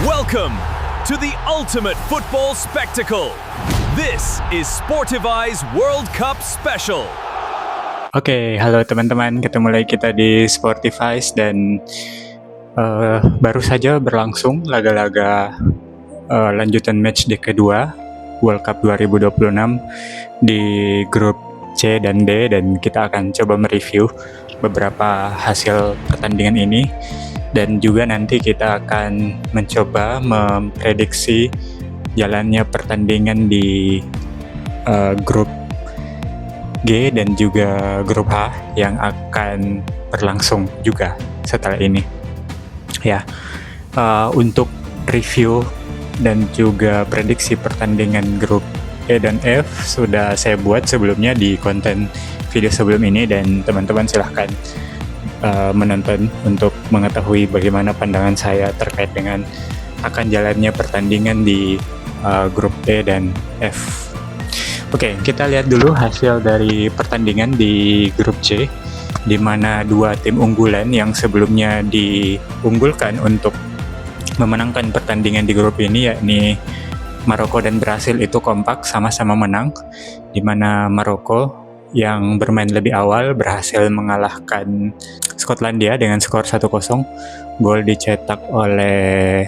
Welcome to the ultimate football spectacle. This is Sportivize World Cup Special. Oke, halo teman-teman, ketemu lagi kita di Sportivize dan baru saja berlangsung laga-laga lanjutan matchday kedua World Cup 2026 di grup C dan D, dan kita akan coba mereview beberapa hasil pertandingan ini, dan juga nanti kita akan mencoba memprediksi jalannya pertandingan di grup G dan juga grup H yang akan berlangsung juga setelah ini. Ya, untuk review dan juga prediksi pertandingan grup E dan F sudah saya buat sebelumnya di konten video sebelum ini, dan teman-teman silahkan menonton untuk mengetahui bagaimana pandangan saya terkait dengan akan jalannya pertandingan di grup E dan F. Oke, kita lihat dulu hasil dari pertandingan di grup C, di mana dua tim unggulan yang sebelumnya diunggulkan untuk memenangkan pertandingan di grup ini, yakni Maroko dan Brasil, itu kompak sama-sama menang, di mana Maroko yang bermain lebih awal berhasil mengalahkan Skotlandia dengan skor 1-0. Gol dicetak oleh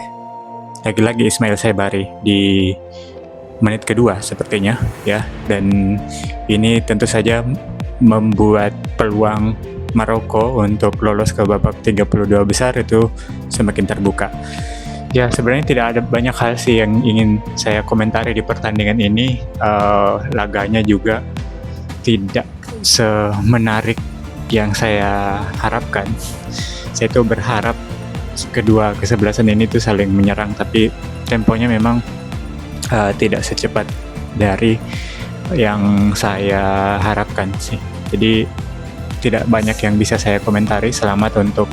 lagi-lagi Ismail Saibari di menit kedua sepertinya ya, dan ini tentu saja membuat peluang Maroko untuk lolos ke babak 32 besar itu semakin terbuka. Ya, sebenarnya tidak ada banyak hal sih yang ingin saya komentari di pertandingan ini. Laganya juga tidak semenarik yang saya harapkan. Saya tuh berharap kedua kesebelasan ini tuh saling menyerang, tapi temponya memang tidak secepat dari yang saya harapkan sih. Jadi tidak banyak yang bisa saya komentari. Selamat untuk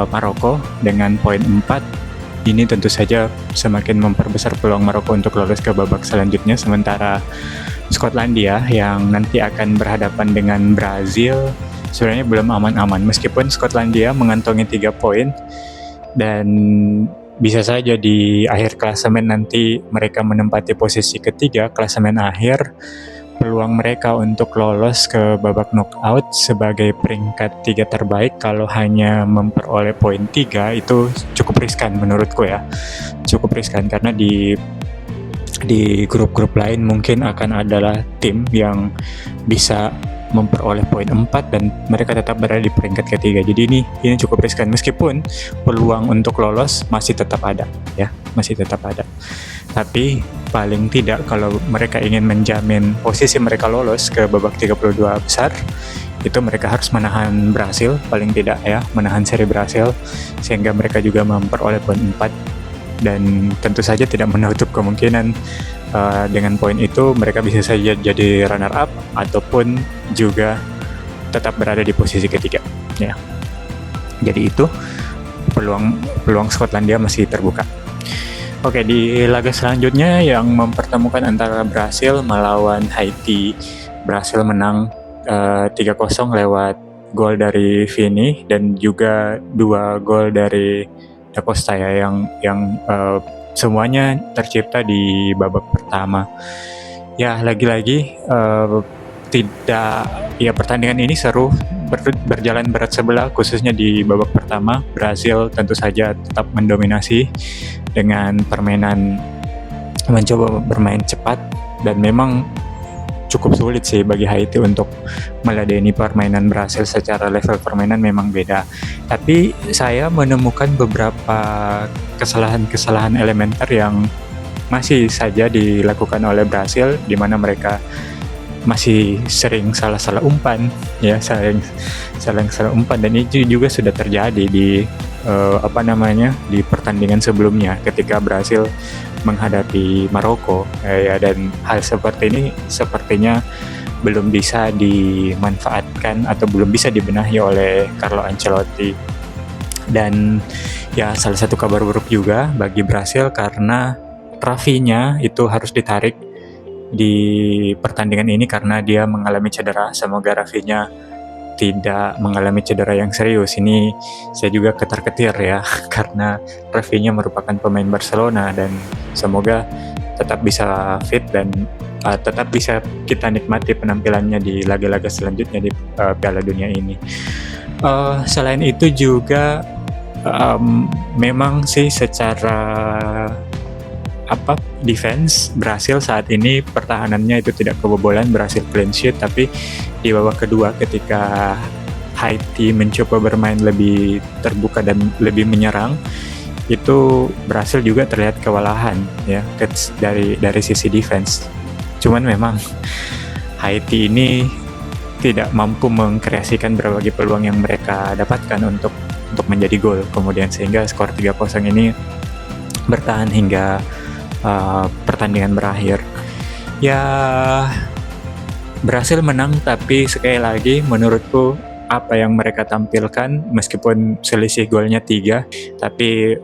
Maroko dengan poin 4. Ini tentu saja semakin memperbesar peluang Maroko untuk lolos ke babak selanjutnya, sementara Skotlandia yang nanti akan berhadapan dengan Brazil sebenarnya belum aman-aman, meskipun Skotlandia mengantongi 3 poin dan bisa saja di akhir klasemen nanti mereka menempati posisi ketiga klasemen akhir. Peluang mereka untuk lolos ke babak knockout sebagai peringkat 3 terbaik kalau hanya memperoleh poin 3 itu cukup riskan menurutku ya. Cukup riskan karena di grup-grup lain mungkin akan adalah tim yang bisa memperoleh poin 4 dan mereka tetap berada di peringkat ketiga. Jadi ini cukup riskan, meskipun peluang untuk lolos masih tetap ada ya, masih tetap ada. Tapi paling tidak kalau mereka ingin menjamin posisi mereka lolos ke babak 32 besar, itu mereka harus menahan Brasil paling tidak ya, menahan seri Brasil sehingga mereka juga memperoleh poin 4, dan tentu saja tidak menutup kemungkinan dengan poin itu mereka bisa saja jadi runner up ataupun juga tetap berada di posisi ketiga ya. Jadi itu peluang Skotlandia masih terbuka. Oke, di laga selanjutnya yang mempertemukan antara Brasil melawan Haiti, Brasil menang 3-0 lewat gol dari Vini dan juga 2 gol dari Da Costa ya, yang semuanya tercipta di babak pertama. Ya, lagi-lagi pertandingan ini seru, berjalan berat sebelah, khususnya di babak pertama. Brasil tentu saja tetap mendominasi dengan permainan, mencoba bermain cepat, dan memang cukup sulit sih bagi Haiti untuk meladeni permainan Brasil. Secara level permainan memang beda, tapi saya menemukan beberapa kesalahan elementer yang masih saja dilakukan oleh Brasil, di mana mereka masih sering salah umpan ya, sering salah umpan, dan itu juga sudah terjadi di di pertandingan sebelumnya ketika Brasil menghadapi Maroko ya, dan hal seperti ini sepertinya belum bisa dimanfaatkan atau belum bisa dibenahi oleh Carlo Ancelotti. Dan ya, salah satu kabar buruk juga bagi Brasil karena Rafinha itu harus ditarik di pertandingan ini karena dia mengalami cedera. Semoga Rafinha tidak mengalami cedera yang serius. Ini saya juga ketar-ketir ya karena Rafinha merupakan pemain Barcelona dan semoga tetap bisa fit dan tetap bisa kita nikmati penampilannya di laga-laga selanjutnya di Piala Dunia ini. Selain itu juga memang sih secara defense Brasil saat ini pertahanannya itu tidak kebobolan, berhasil clean sheet, tapi di babak kedua ketika Haiti mencoba bermain lebih terbuka dan lebih menyerang, itu Brasil juga terlihat kewalahan ya dari sisi defense. Cuman memang Haiti ini tidak mampu mengkreasikan berbagai peluang yang mereka dapatkan untuk menjadi gol kemudian, sehingga skor 3-0 ini bertahan hingga pertandingan berakhir. Ya, berhasil menang, tapi sekali lagi menurutku apa yang mereka tampilkan meskipun selisih golnya 3, tapi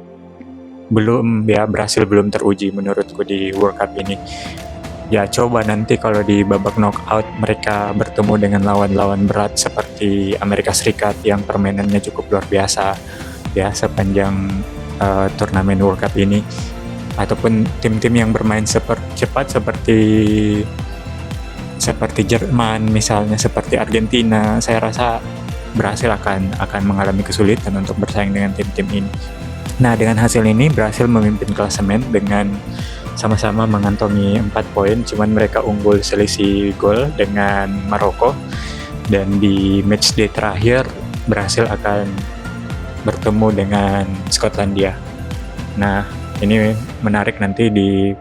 Brasil belum teruji menurutku di World Cup ini. Ya, coba nanti kalau di babak knockout mereka bertemu dengan lawan-lawan berat seperti Amerika Serikat yang permainannya cukup luar biasa ya sepanjang turnamen World Cup ini, ataupun tim-tim yang bermain cepat seperti Jerman misalnya, seperti Argentina, saya rasa Brasil akan mengalami kesulitan untuk bersaing dengan tim-tim ini. Nah, dengan hasil ini Brasil memimpin klasemen dengan sama-sama mengantongi 4 poin, cuman mereka unggul selisih gol dengan Maroko, dan di matchday terakhir Brasil akan bertemu dengan Skotlandia. Nah, ini menarik nanti di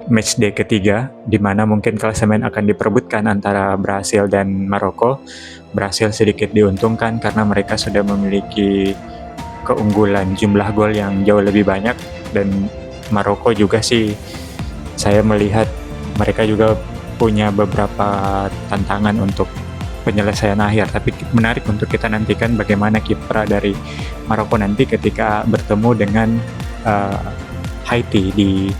matchday ketiga, di mana mungkin klasemen akan diperebutkan antara Brasil dan Maroko. Brasil sedikit diuntungkan karena mereka sudah memiliki keunggulan jumlah gol yang jauh lebih banyak, dan Maroko juga sih saya melihat mereka juga punya beberapa tantangan untuk penyelesaian akhir. Tapi menarik untuk kita nantikan bagaimana kiprah dari Maroko nanti ketika bertemu dengan Haiti di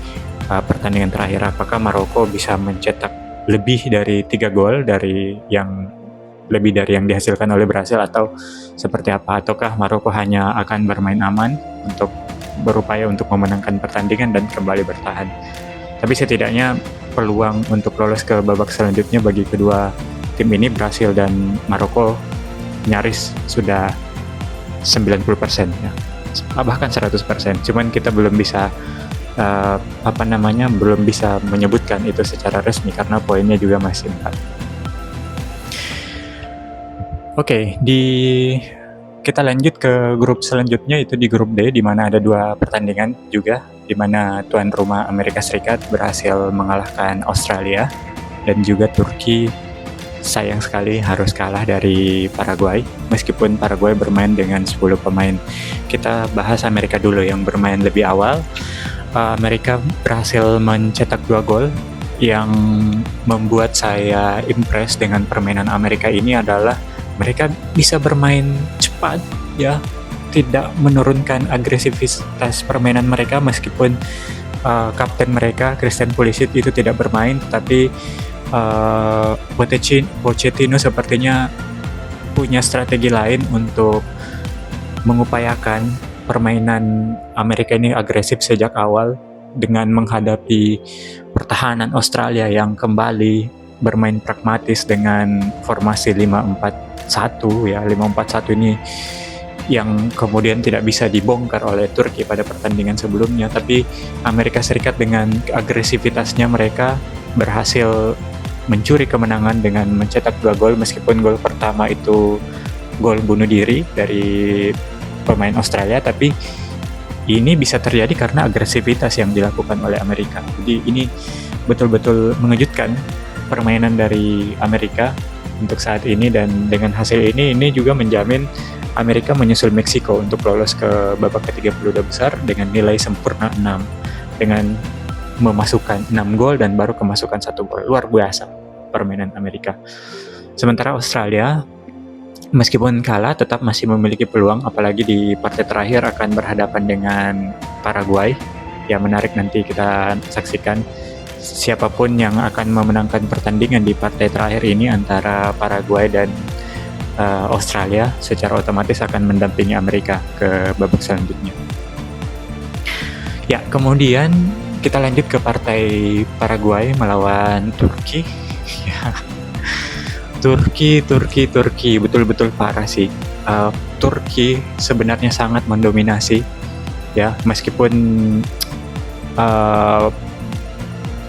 pertandingan terakhir. Apakah Maroko bisa mencetak lebih dari 3 gol dari yang dihasilkan oleh Brasil, atau seperti apa? Ataukah Maroko hanya akan bermain aman untuk berupaya untuk memenangkan pertandingan dan kembali bertahan? Tapi setidaknya peluang untuk lolos ke babak selanjutnya bagi kedua tim ini, Brasil dan Maroko, nyaris sudah 90% ya, bahkan 100%. Cuman kita belum bisa belum bisa menyebutkan itu secara resmi karena poinnya juga masih 4. Oke, kita lanjut ke grup selanjutnya, itu di grup D, di mana ada 2 pertandingan juga, di mana tuan rumah Amerika Serikat berhasil mengalahkan Australia, dan juga Turki sayang sekali harus kalah dari Paraguay, meskipun Paraguay bermain dengan 10 pemain. Kita bahas Amerika dulu yang bermain lebih awal. Amerika berhasil mencetak 2 gol. Yang membuat saya impress dengan permainan Amerika ini adalah mereka bisa bermain cepat ya, tidak menurunkan agresivitas permainan mereka, meskipun kapten mereka Christian Pulisic itu tidak bermain, tapi Pochettino sepertinya punya strategi lain untuk mengupayakan permainan Amerika ini agresif sejak awal dengan menghadapi pertahanan Australia yang kembali bermain pragmatis dengan formasi 5-4-1 ya. 5-4-1 ini yang kemudian tidak bisa dibongkar oleh Turki pada pertandingan sebelumnya, tapi Amerika Serikat dengan agresivitasnya mereka berhasil mencuri kemenangan dengan mencetak 2 gol, meskipun gol pertama itu gol bunuh diri dari pemain Australia, tapi ini bisa terjadi karena agresivitas yang dilakukan oleh Amerika. Jadi ini betul-betul mengejutkan permainan dari Amerika untuk saat ini, dan dengan hasil ini juga menjamin Amerika menyusul Meksiko untuk lolos ke babak ke-32 besar dengan nilai sempurna 6, dengan memasukkan 6 gol dan baru kemasukan 1 gol. Luar biasa permainan Amerika. Sementara Australia meskipun kalah tetap masih memiliki peluang, apalagi di partai terakhir akan berhadapan dengan Paraguay. Ya, menarik nanti kita saksikan siapapun yang akan memenangkan pertandingan di partai terakhir ini antara Paraguay dan Australia secara otomatis akan mendampingi Amerika ke babak selanjutnya. Ya, kemudian kita lanjut ke partai Paraguay melawan Turki. Ya, Turki betul-betul parah sih. Turki sebenarnya sangat mendominasi, ya, meskipun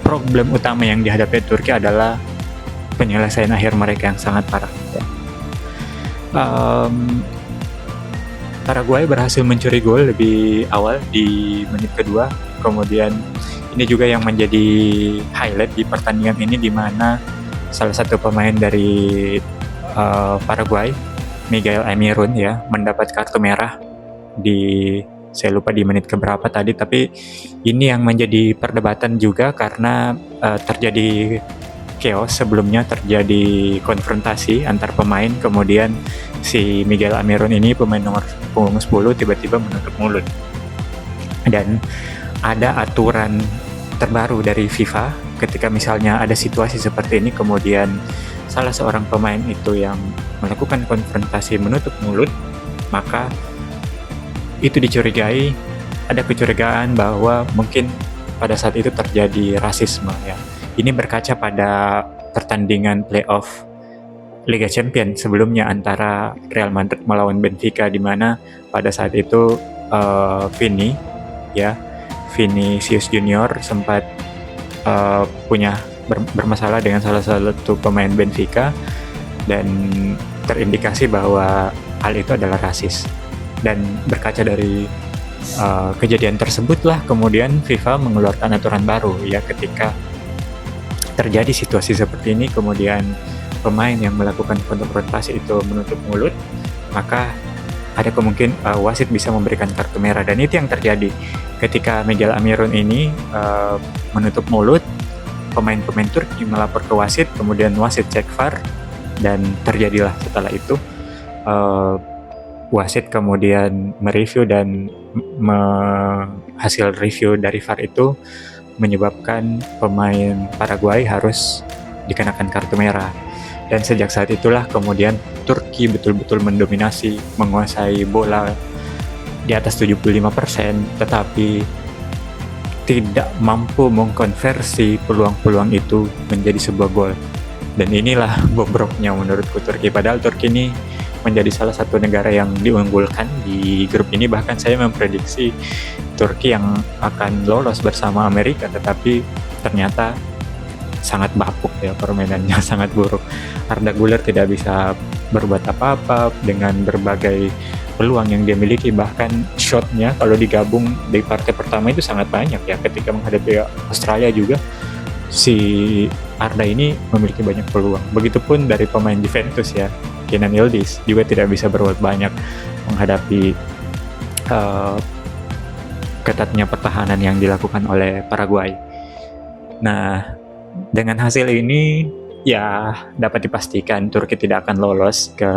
problem utama yang dihadapi Turki adalah penyelesaian akhir mereka yang sangat parah. Ya. Paraguay berhasil mencuri gol lebih awal di menit kedua. Kemudian ini juga yang menjadi highlight di pertandingan ini, di mana salah satu pemain dari Paraguay, Miguel Almirón, ya, mendapat kartu merah saya lupa di menit keberapa tadi, tapi ini yang menjadi perdebatan juga karena terjadi chaos sebelumnya, terjadi konfrontasi antar pemain, kemudian si Miguel Almirón ini pemain nomor punggung 10 tiba-tiba menutup mulut. Dan ada aturan terbaru dari FIFA ketika misalnya ada situasi seperti ini, kemudian salah seorang pemain itu yang melakukan konfrontasi menutup mulut, maka itu ada kecurigaan bahwa mungkin pada saat itu terjadi rasisme, ya. Ini berkaca pada pertandingan playoff Liga Champions sebelumnya antara Real Madrid melawan Benfica, di mana pada saat itu Vinicius Junior sempat bermasalah dengan salah satu pemain Benfica dan terindikasi bahwa hal itu adalah rasis. Dan berkaca dari kejadian tersebutlah kemudian FIFA mengeluarkan aturan baru, ya, ketika terjadi situasi seperti ini, kemudian pemain yang melakukan konfrontasi itu menutup mulut, maka ada kemungkinan wasit bisa memberikan kartu merah. Dan itu yang terjadi ketika Miguel Almirón ini menutup mulut. Pemain-pemain Turki melapor ke wasit, kemudian wasit cek VAR, dan terjadilah setelah itu wasit kemudian mereview, dan hasil review dari VAR itu menyebabkan pemain Paraguay harus dikenakan kartu merah. Dan sejak saat itulah kemudian Turki betul-betul mendominasi, menguasai bola di atas 75%, tetapi tidak mampu mengkonversi peluang-peluang itu menjadi sebuah gol. Dan inilah bobroknya menurutku Turki. Padahal Turki ini menjadi salah satu negara yang diunggulkan di grup ini. Bahkan saya memprediksi Turki yang akan lolos bersama Amerika, tetapi ternyata sangat bapuk, ya, permainannya sangat buruk. Arda Güler tidak bisa berbuat apa-apa dengan berbagai peluang yang dia miliki. Bahkan shotnya kalau digabung di partai pertama itu sangat banyak, ya. Ketika menghadapi Australia juga si Arda ini memiliki banyak peluang. Begitupun dari pemain Juventus, ya, Kenan Yildiz juga tidak bisa berbuat banyak menghadapi ketatnya pertahanan yang dilakukan oleh Paraguay. Nah, dengan hasil ini, ya, dapat dipastikan Turki tidak akan lolos ke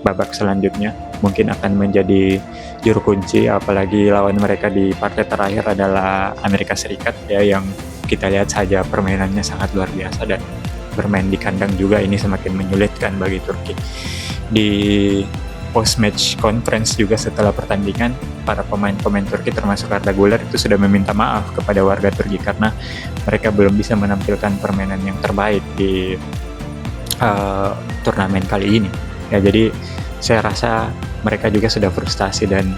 babak selanjutnya. Mungkin akan menjadi juru kunci, apalagi lawan mereka di partai terakhir adalah Amerika Serikat, ya, yang kita lihat saja permainannya sangat luar biasa, dan bermain di kandang juga ini semakin menyulitkan bagi Turki. Di post-match conference juga setelah pertandingan, para pemain-pemain Turki termasuk Arda Güler itu sudah meminta maaf kepada warga Turki karena mereka belum bisa menampilkan permainan yang terbaik di turnamen kali ini. Ya, jadi saya rasa mereka juga sudah frustasi dan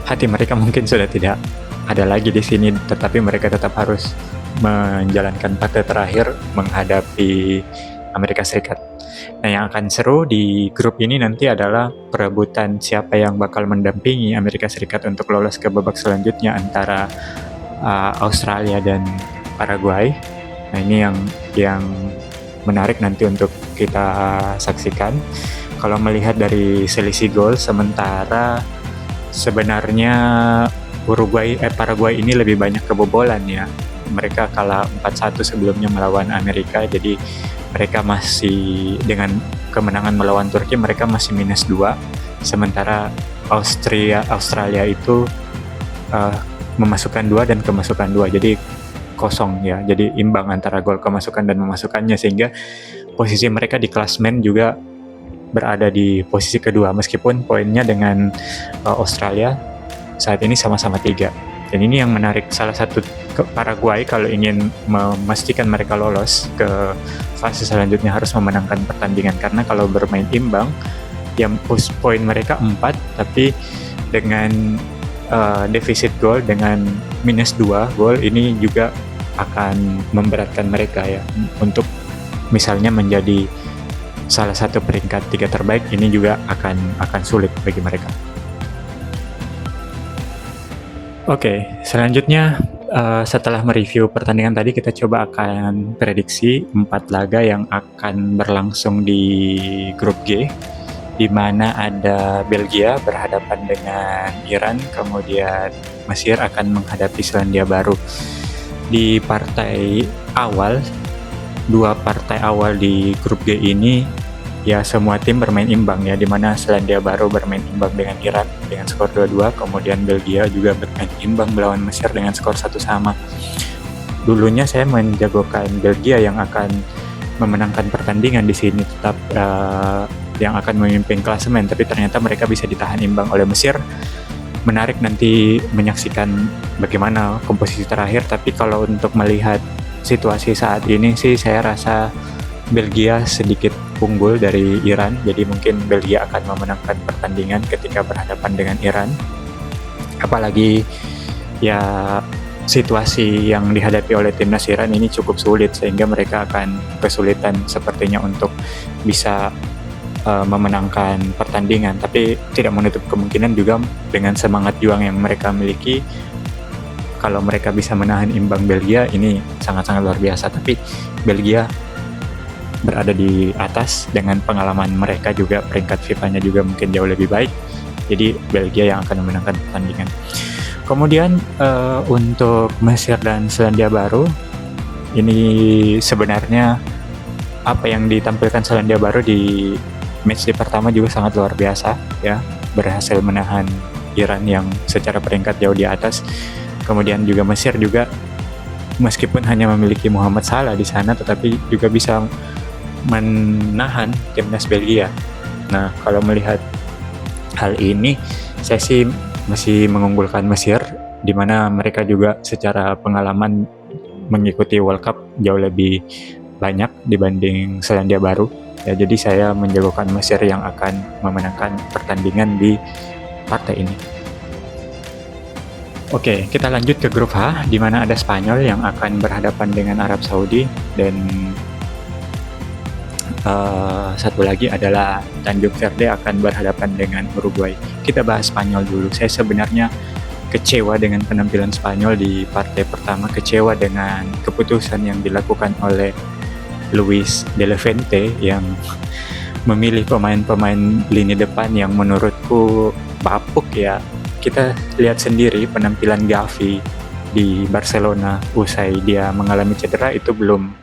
hati mereka mungkin sudah tidak ada lagi di sini, tetapi mereka tetap harus menjalankan partai terakhir menghadapi Amerika Serikat. Nah, yang akan seru di grup ini nanti adalah perebutan siapa yang bakal mendampingi Amerika Serikat untuk lolos ke babak selanjutnya antara Australia dan Paraguay. Nah, ini yang menarik nanti untuk kita saksikan. Kalau melihat dari selisih gol, sementara sebenarnya Paraguay ini lebih banyak kebobolan, ya. Mereka kalah 4-1 sebelumnya melawan Amerika, jadi mereka masih, dengan kemenangan melawan Turki, mereka masih -2. Sementara Australia itu memasukkan 2 dan kemasukan 2, jadi kosong, ya. Jadi imbang antara gol kemasukan dan memasukkannya, sehingga posisi mereka di klasmen juga berada di posisi kedua meskipun poinnya dengan Australia saat ini sama-sama 3. Dan ini yang menarik, salah satu Paraguay kalau ingin memastikan mereka lolos ke fase selanjutnya harus memenangkan pertandingan, karena kalau bermain imbang yang poin mereka 4 tapi dengan defisit gol dengan minus 2 gol, ini juga akan memberatkan mereka ya untuk misalnya menjadi salah satu peringkat 3 terbaik. Ini juga akan sulit bagi mereka. Oke, selanjutnya setelah mereview pertandingan tadi, kita coba akan prediksi 4 laga yang akan berlangsung di grup G, di mana ada Belgia berhadapan dengan Iran, kemudian Mesir akan menghadapi Selandia Baru. Di partai awal, 2 partai awal di grup G ini ya semua tim bermain imbang ya, di mana Selandia Baru bermain imbang dengan Iran dengan skor 2-2, kemudian Belgia juga bermain imbang melawan Mesir dengan skor 1-1. Dulunya saya menjagokan Belgia yang akan memenangkan pertandingan di sini, tetap yang akan memimpin klasemen, tapi ternyata mereka bisa ditahan imbang oleh Mesir. Menarik nanti menyaksikan bagaimana komposisi terakhir, tapi kalau untuk melihat situasi saat ini sih saya rasa Belgia sedikit unggul dari Iran, jadi mungkin Belgia akan memenangkan pertandingan ketika berhadapan dengan Iran. Apalagi ya situasi yang dihadapi oleh timnas Iran ini cukup sulit, sehingga mereka akan kesulitan sepertinya untuk bisa memenangkan pertandingan. Tapi tidak menutup kemungkinan juga dengan semangat juang yang mereka miliki, kalau mereka bisa menahan imbang Belgia ini sangat-sangat luar biasa. Tapi Belgia berada di atas dengan pengalaman mereka juga, peringkat FIFA-nya juga mungkin jauh lebih baik. Jadi Belgia yang akan memenangkan pertandingan. Kemudian untuk Mesir dan Selandia Baru, ini sebenarnya apa yang ditampilkan Selandia Baru di matchday pertama juga sangat luar biasa ya, berhasil menahan Iran yang secara peringkat jauh di atas. Kemudian juga Mesir juga meskipun hanya memiliki Muhammad Salah di sana, tetapi juga bisa menahan timnas Belgia. Nah, kalau melihat hal ini, saya sih masih mengunggulkan Mesir, di mana mereka juga secara pengalaman mengikuti World Cup jauh lebih banyak dibanding Selandia Baru. Ya, jadi saya menjagokan Mesir yang akan memenangkan pertandingan di partai ini. Oke, kita lanjut ke grup H, di mana ada Spanyol yang akan berhadapan dengan Arab Saudi, dan satu lagi adalah Tanjung Verde akan berhadapan dengan Uruguay. Kita bahas Spanyol dulu. Saya sebenarnya kecewa dengan penampilan Spanyol di partai pertama, kecewa dengan keputusan yang dilakukan oleh Luis de la Fuente yang memilih pemain-pemain lini depan yang menurutku bapuk ya. Kita lihat sendiri penampilan Gavi di Barcelona usai dia mengalami cedera, itu belum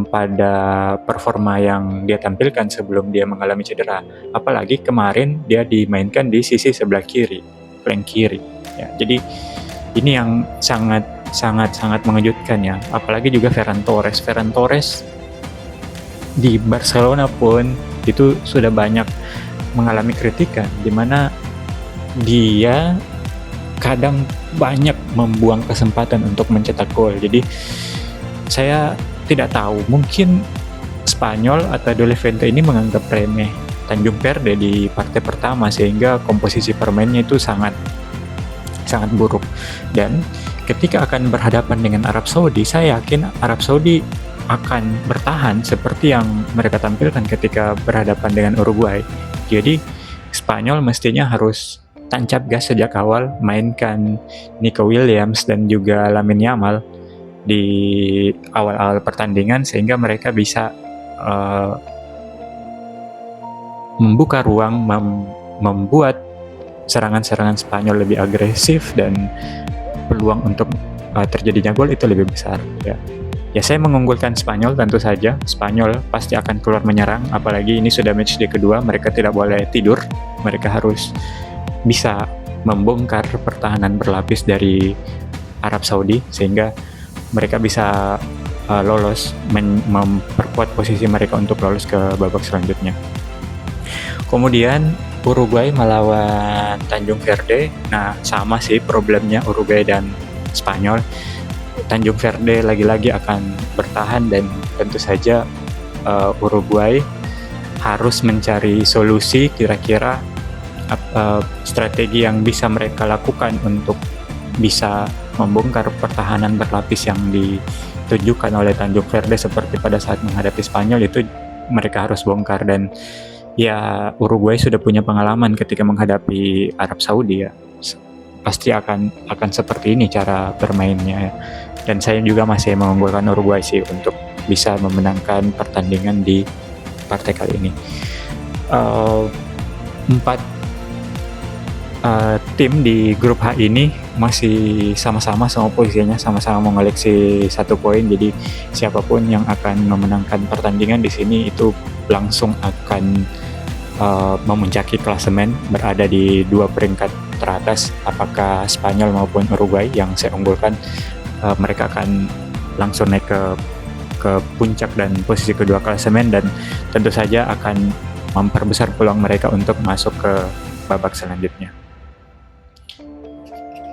pada performa yang dia tampilkan sebelum dia mengalami cedera. Apalagi kemarin dia dimainkan di sisi sebelah kiri, flank kiri. Ya, jadi ini yang sangat mengejutkan ya. Apalagi juga Ferran Torres di Barcelona pun itu sudah banyak mengalami kritikan, di mana dia kadang banyak membuang kesempatan untuk mencetak gol. Jadi saya tidak tahu, mungkin Spanyol atau De La Fuente ini menganggap remeh Tanjung Verde di partai pertama, sehingga komposisi permainnya itu sangat buruk. Dan ketika akan berhadapan dengan Arab Saudi, saya yakin Arab Saudi akan bertahan seperti yang mereka tampilkan ketika berhadapan dengan Uruguay. Jadi Spanyol mestinya harus tancap gas sejak awal, mainkan Nico Williams dan juga Lamine Yamal di awal-awal pertandingan, sehingga mereka bisa membuka ruang, membuat serangan-serangan Spanyol lebih agresif, dan peluang untuk terjadinya gol itu lebih besar ya. Ya, saya mengunggulkan Spanyol tentu saja. Spanyol pasti akan keluar menyerang, apalagi ini sudah matchday kedua, mereka tidak boleh tidur, mereka harus bisa membongkar pertahanan berlapis dari Arab Saudi, sehingga mereka bisa lolos, memperkuat posisi mereka untuk lolos ke babak selanjutnya. Kemudian Uruguay melawan Tanjung Verde. Nah, sama sih problemnya Uruguay dan Spanyol. Tanjung Verde lagi-lagi akan bertahan dan tentu saja Uruguay harus mencari solusi kira-kira strategi yang bisa mereka lakukan untuk bisa membongkar pertahanan berlapis yang ditunjukkan oleh Tanjung Verde seperti pada saat menghadapi Spanyol. Itu mereka harus bongkar, dan ya Uruguay sudah punya pengalaman ketika menghadapi Arab Saudi ya. Pasti akan seperti ini cara bermainnya ya. Dan saya juga masih mengunggulkan Uruguay sih untuk bisa memenangkan pertandingan di partai kali ini. 4 tim di grup H ini masih sama-sama posisinya, sama-sama mengoleksi 1 poin. Jadi siapapun yang akan memenangkan pertandingan di sini itu langsung akan memuncaki klasemen, berada di 2 peringkat teratas. Apakah Spanyol maupun Uruguay yang saya unggulkan, mereka akan langsung naik ke puncak dan posisi kedua klasemen, dan tentu saja akan memperbesar peluang mereka untuk masuk ke babak selanjutnya.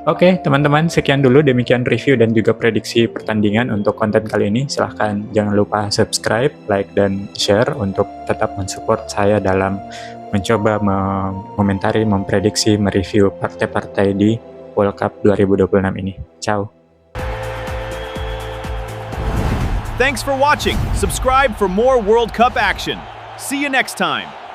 Oke, teman-teman, sekian dulu, demikian review dan juga prediksi pertandingan untuk konten kali ini. Silahkan jangan lupa subscribe, like, dan share untuk tetap mensupport saya dalam mencoba mengomentari, memprediksi, mereview partai-partai di World Cup 2026 ini. Ciao. Thanks for watching. Subscribe for more World Cup action. See you next time.